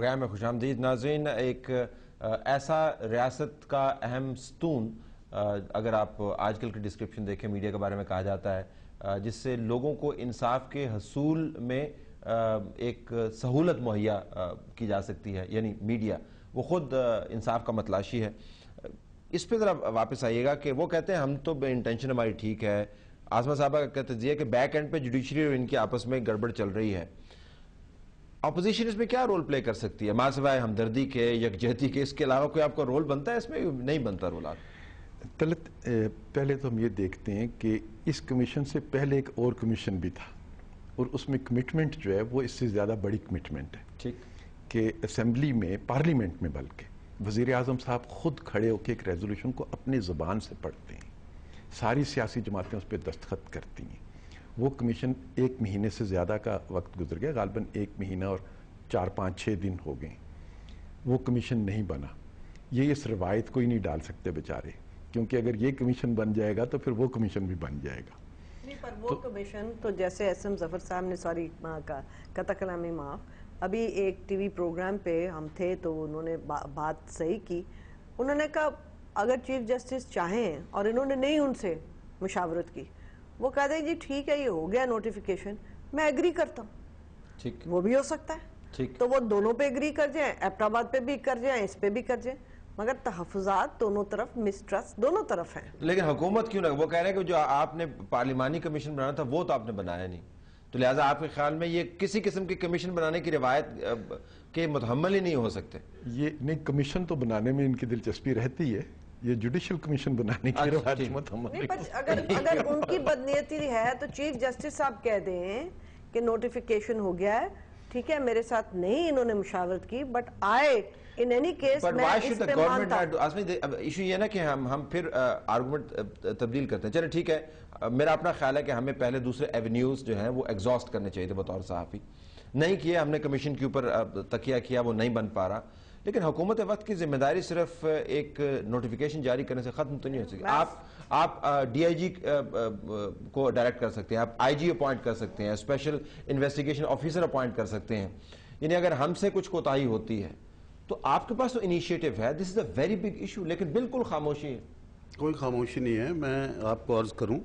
Programme میں خوش آمدید ناظرین. ایک ایسا ریاست کا اہم ستون اگر آپ آج کل کی ڈسکرپشن دیکھیں میڈیا کے بارے میں کہا جاتا ہے جس سے لوگوں کو انصاف کے حصول میں ایک سہولت مہیا کی جا سکتی ہے، یعنی میڈیا وہ خود انصاف کا متلاشی ہے. اس پہ ذرا واپس آئیے گا کہ وہ کہتے ہیں ہم تو انٹینشن ہماری ٹھیک ہے. عاصمہ صاحبہ کا تجزیہ کہ بیک اینڈ پہ جوڈیشری اور ان کی آپس میں گڑبڑ چل رہی ہے. اپوزیشن اس میں کیا رول پلے کر سکتی ہے؟ ماں سوائے ہمدردی کے، یکجہتی کے، اس کے علاوہ کوئی آپ کا رول بنتا ہے اس میں؟ نہیں بنتا رول. آپ طلعت، پہلے تو ہم یہ دیکھتے ہیں کہ اس کمیشن سے پہلے ایک اور کمیشن بھی تھا اور اس میں کمٹمنٹ جو ہے وہ اس سے زیادہ بڑی کمٹمنٹ ہے. ٹھیک کہ اسمبلی میں، پارلیمنٹ میں بلکہ وزیر اعظم صاحب خود کھڑے ہو کے ایک ریزولوشن کو اپنے زبان سے پڑھتے ہیں، ساری سیاسی جماعتیں اس پہ دستخط کرتی ہیں. وہ کمیشن 1 مہینے سے زیادہ کا وقت گزر گیا، غالباً 1 مہینہ اور 4-5-6 دن ہو گئے. وہ کمیشن نہیں بنا. یہ اس روایت کو ہی نہیں ڈال سکتے بیچارے، کیونکہ اگر یہ کمیشن بن جائے گا تو پھر وہ کمیشن بھی بن جائے گا. نہیں، پر وہ کمیشن تو جیسے ایس ایم ظفر صاحب نے، سوری قطع کلامی معاف، ابھی ایک ٹی وی پروگرام پہ ہم تھے تو انہوں نے بات صحیح کی. انہوں نے کہا اگر چیف جسٹس چاہیں اور انہوں نے نہیں ان سے مشاورت کی، وہ کہتے ہیں جی ٹھیک ہے یہ ہو گیا نوٹیفیکیشن، میں ایگری کرتا ہوں. ٹھیک، وہ بھی ہو سکتا ہے. تو وہ دونوں پہ ایگری کر جائیں، ایبٹ آباد پہ بھی کر جائیں، اس پہ بھی کر جائیں، مگر تحفظات دونوں طرف، مسٹرسٹ دونوں طرف ہیں. لیکن حکومت کیوں نہ، وہ کہہ رہے ہیں کہ جو آپ نے پارلیمانی کمیشن بنانا تھا وہ تو آپ نے بنایا نہیں، تو لہٰذا آپ کے خیال میں یہ کسی قسم کی کمیشن بنانے کی روایت کے متحمل ہی نہیں ہو سکتے؟ یہ نہیں، کمیشن تو بنانے میں ان کی دلچسپی رہتی ہے، یہ جوڈیشل کمیشن بنانے کی روایت متحمل نہیں. اگر ان کی بدنیتی ہے تو چیف جسٹس صاحب کہہ دیں کہ نوٹیفیکیشن ہو گیا ہے، ٹھیک ہے میرے ساتھ نہیں انہوں نے مشاورت کی، بٹ آئے ان اینی کیس میں اس پہ مانتا ہوں. ایشو یہ نا کہ ہم پھر آرگومنٹ تبدیل کرتے ہیں. چلے ٹھیک ہے، میرا اپنا خیال ہے کہ ہمیں پہلے دوسرے ایونیوز جو ہیں وہ ایگزاسٹ کرنے چاہیے تھے بطور صحافی. نہیں کیے ہم نے، کمیشن کے اوپر تکیہ کیا، وہ نہیں بن پا رہا. لیکن حکومت وقت کی ذمہ داری صرف ایک نوٹیفیکیشن جاری کرنے سے ختم تو نہیں ہو سکتی. آپ ڈی آئی جی کو ڈائریکٹ کر سکتے ہیں، آپ آئی جی اپوائنٹ کر سکتے ہیں، اسپیشل انویسٹیگیشن آفیسر اپوائنٹ کر سکتے ہیں. یعنی اگر ہم سے کچھ کوتاہی ہوتی ہے تو آپ کے پاس تو انیشیٹو ہے، دس از اے ویری بگ ایشو، لیکن بالکل خاموشی ہے. کوئی خاموشی نہیں ہے. میں آپ کو عرض کروں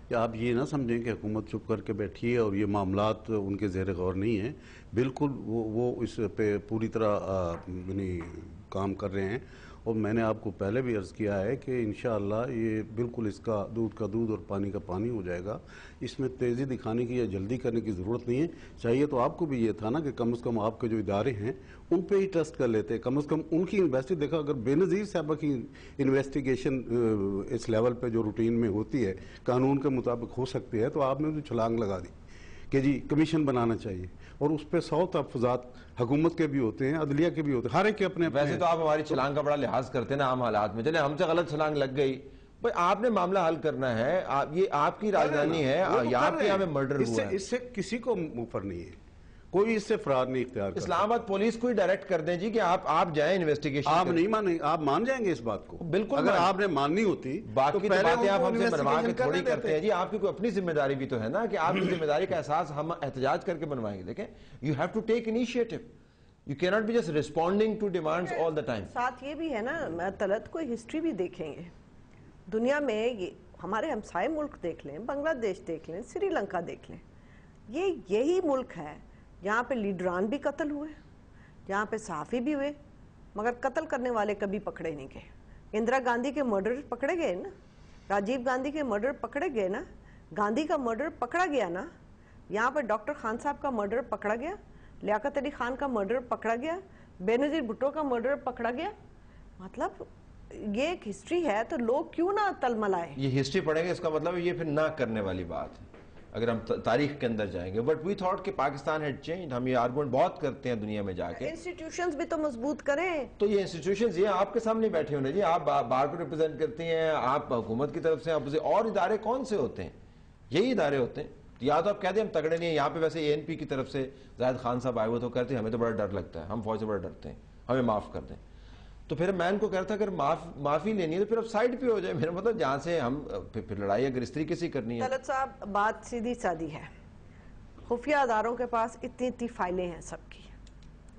کہ آپ یہ نہ سمجھیں کہ حکومت چپ کر کے بیٹھی ہے اور یہ معاملات ان کے زیر غور نہیں ہیں. بالکل وہ اس پہ پوری طرح یعنی کام کر رہے ہیں. اور میں نے آپ کو پہلے بھی عرض کیا ہے کہ انشاءاللہ یہ بالکل اس کا دودھ کا دودھ اور پانی کا پانی ہو جائے گا. اس میں تیزی دکھانے کی یا جلدی کرنے کی ضرورت نہیں ہے. چاہیے تو آپ کو بھی یہ تھا نا کہ کم از کم آپ کے جو ادارے ہیں ان پہ ہی ٹرسٹ کر لیتے، کم از کم ان کی انویسٹی. دیکھا اگر بے نظیر صاحبہ کی انویسٹیگیشن اس لیول پہ جو روٹین میں ہوتی ہے قانون کے مطابق ہو سکتی ہے، تو آپ نے تو چھلانگ لگا دی کہ جی کمیشن بنانا چاہیے. اور اس پہ 100 تحفظات حکومت کے بھی ہوتے ہیں، عدلیہ کے بھی ہوتے ہیں، ہر ایک کے اپنے. ویسے تو آپ ہماری چھلانگ کا بڑا لحاظ کرتے ہیں نا عام حالات میں. چلے ہم سے غلط چھلانگ لگ گئی، بھئی آپ نے معاملہ حل کرنا ہے، یہ آپ کی راجدھانی ہے، یہاں پہ ہمیں مرڈر ہوا ہے. اس سے کسی کو اوپر نہیں ہے، کوئی اس سے فرار نہیں اختیار کرتا. اسلام آباد پولیس کو ہی ڈائریکٹ کر دیں جی کہ آپ جائیں انویسٹیگیشن. آپ نہیں مانیں، آپ مان جائیں گے اس بات کو. بالکل اگر آپ نے ماننی ہوتی باقی تو باتیں آپ ہم سے بنوا کے تھوڑی کرتے ہیں جی. آپ کی کوئی اپنی ذمہ داری بھی تو ہے نا کہ آپ کی ذمہ داری کا احساس ہم احتجاج کر کے بنوائیں گے. دیکھیں you have to take initiative, you can not be just responding to demands all the time. ساتھ یہ بھی ہے نا، میں طلعت کوئی ہسٹری بھی دیکھیں گے دنیا میں. یہ ہمارے ہمسائے ملک دیکھ لیں، بنگلہ دیش دیکھ لیں، سری لنکا دیکھ لیں، یہی ملک ہے جہاں پہ لیڈران بھی قتل ہوئے، جہاں پہ صحافی بھی ہوئے، مگر قتل کرنے والے کبھی پکڑے نہیں گئے. اندرا گاندھی کے مرڈر پکڑے گئے نا، راجیو گاندھی کے مرڈر پکڑے گئے نا، گاندھی کا مرڈر پکڑا گیا نا، یہاں پہ ڈاکٹر خان صاحب کا مرڈر پکڑا گیا، لیاقت علی خان کا مرڈر پکڑا گیا، بے نظیر بھٹو کا مرڈر پکڑا گیا. مطلب یہ ایک ہسٹری ہے تو لوگ کیوں نہ تلملائے. یہ ہسٹری پڑھیں گے اس کا مطلب یہ پھر نہ کرنے والی بات ہے اگر ہم تاریخ کے اندر جائیں گے. بٹ وی تھاٹ کہ پاکستان ہیڈ چینج. ہم یہ آرگومنٹ بہت کرتے ہیں دنیا میں جا کے. انسٹیٹیوشنز بھی تو مضبوط کریں. تو یہ انسٹیٹیوشنز یہ آپ کے سامنے بیٹھے ہونے جی، آپ بار کو ریپرزینٹ کرتی ہیں، آپ حکومت کی طرف سے. اور ادارے کون سے ہوتے ہیں؟ یہی ادارے ہوتے ہیں. یا تو آپ کہتے ہیں ہم تگڑے نہیں ہیں. یہاں پہ ویسے اے این پی کی طرف سے زاہد خان صاحب آئے ہوئے تو کہتے ہیں ہمیں تو بڑا ڈر لگتا ہے، ہم فوج سے بڑا ڈرتے ہیں، ہمیں معاف کر دیں. تو پھر میں ان کو کہتا اگر معافی لینی ہے تو پھر اب سائڈ پہ ہو جائے. میرا مطلب جہاں سے ہم پھر لڑائی اگر اس طریقے سے کرنی ہے. طلعت صاحب بات سیدھی سادی ہے، خفیہ اداروں کے پاس اتنی فائلیں ہیں سب کی،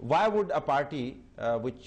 Why would a party which